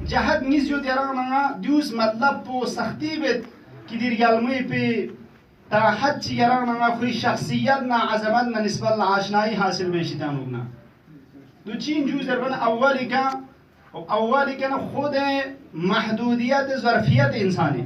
جهد نيزيو ديرانا ديوس مطلب بو سختي بيت كدير يالمي بي تاحت يرانا خوي شخصياتنا عظمتنا نسبة لعاشناي حاصل بيشتانونا دو چين جوز ربنا أولي كان خود محدوديات ظرفيات إنساني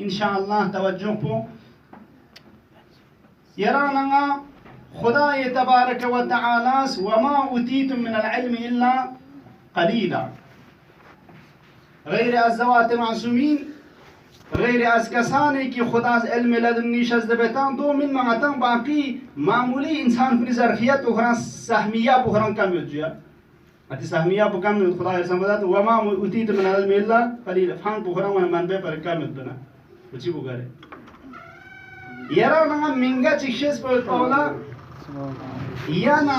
إن شاء الله توجه بو يرانا خداي تبارك وتعالى وما أوتيتم من العلم إلا قليلا غير الزوات معصومين غير أسكساني كي خداز علم لدن نيشز دبتان دو من مغتان باقي معمولي إنسان في ظرفيات أخرى سهمية بخران كم يجيا أتي سهمية بكم يد خداي سمدات وما أوتيتم من العلم إلا قليلا فان بخران من بيبر كم يدنا وشي بغاري يرانا منغا تشيس بالقولا يانا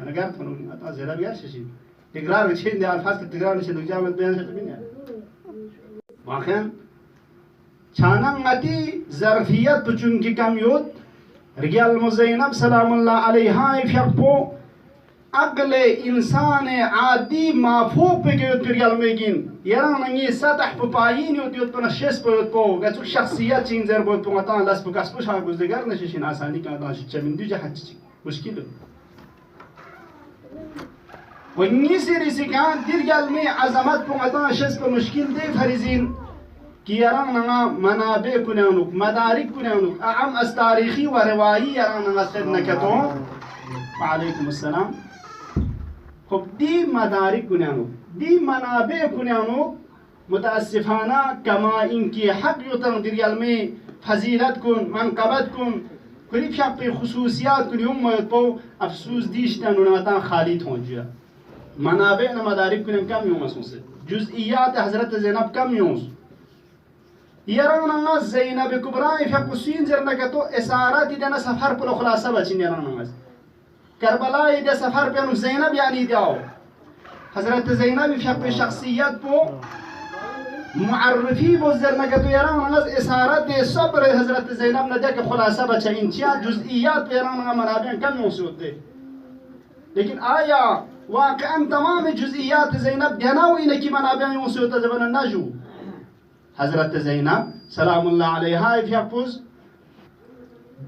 انا قاعد فنو اتا زيرا بيا شيء تكرار شيء دي الفاظ تكرار شيء جامد بيان شتبين واخن چانن متي ظرفيات بچون کی کم یود رجال مزینب سلام الله علیها فقو عقل انسان عادي مافوق بگیود رجال میگین يرانني سطح بباين يود بنشيس بود بو قصو شخصيات چینزر بود بو متان لاس بقص بوش ها گزدگار نشین آسانی که آدم شد چمن دیجا حد مشکل و نیسی ریسکان دیرگال می عظمت بو متان شس به مشکل دی فریزین که يراننا منابع کنانوک مدارک کنانوک اعم از تاریخی و روایی يراننا خد نکتو وعليكم السلام خب دي مدارك کنانوک دي منابع کنانوک متاسفانه كما إنك حق يتم دريال مي فضيلت كن منقبت كن كل شيء خصوصيات كن يوم ما يتبو أفسوس ديش تنوناتان خالد هونجيا منابعنا مدارك كن كم يوم أسوسه جزئيات حضرت زينب كم يوم يرانا زينب كبرى فقسين زرنا كتو إسارات دينا سفر بلو خلاصة بچين يرانا كربلاء دي سفر بينو زينب يعني داو حضرت زينب في شخصيات بو معرفي بو زرنا كتو يرانا ناس إسارات دي صبر حضرت زينب ندك خلاصة بچين چيا جزئيات يرانا منابع كم موصول دي لكن آية واقعا تمام جزئيات زينب ديناوي نكي منابع موصول تزبن النجو حضرت زينب سلام الله عليها يفوز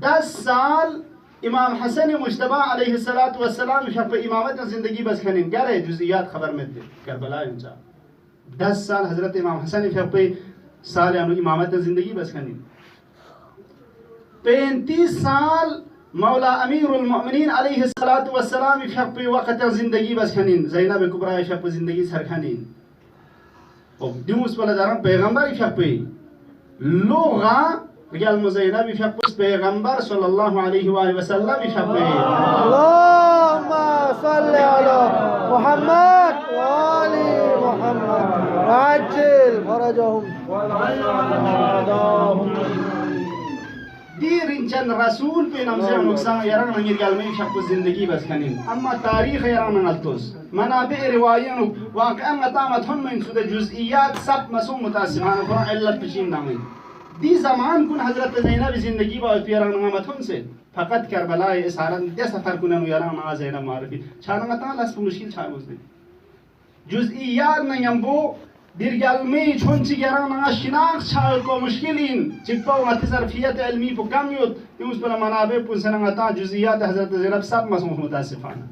10 سال امام حسن مجتبى عليه الصلاة والسلام شاف امامت زندگی بس خنین گره جزئیات خبر میں دے کربلا انسا 10 سال حضرت امام حسن شاف سال انو امامت زندگی بس خنین 35 سال مولا امیر المؤمنین علیہ الصلاة والسلام شاف وقت زندگی بس خنین زینب کبرى شاف زندگی سر خنین او دیوس ولا دارن پیغمبر شاف لغه رجال مزينب يشبه پیغمبر صلى الله عليه وآله وسلم يشبه اللهم صل على محمد وآل محمد وعجل فرجهم دير انجن رسول في نمزه نقصان يران من رجال میں يشبه زندگی بس خنين اما تاريخ يران نلتوس منابع روايان واقعا متامت هم من سود جزئيات سب مسوم متاسفان فرع علت بشين نامين دي زمان كن حضرت زينب زندگی با پیران نامتون سے فقط کربلا اسارت دے سفر کنن یاران ما زینب معرفی چانه تا لاس مشکل چاوز دي جزئیات نيمبو دیرگال می چون چی یاران ما شناخت چاو کو مشکلین چپو مت ظرفیت علمی بو کم یوت یوس بلا منابع پون سنه تا جزئیات حضرت زینب سب مسموح متاسفانه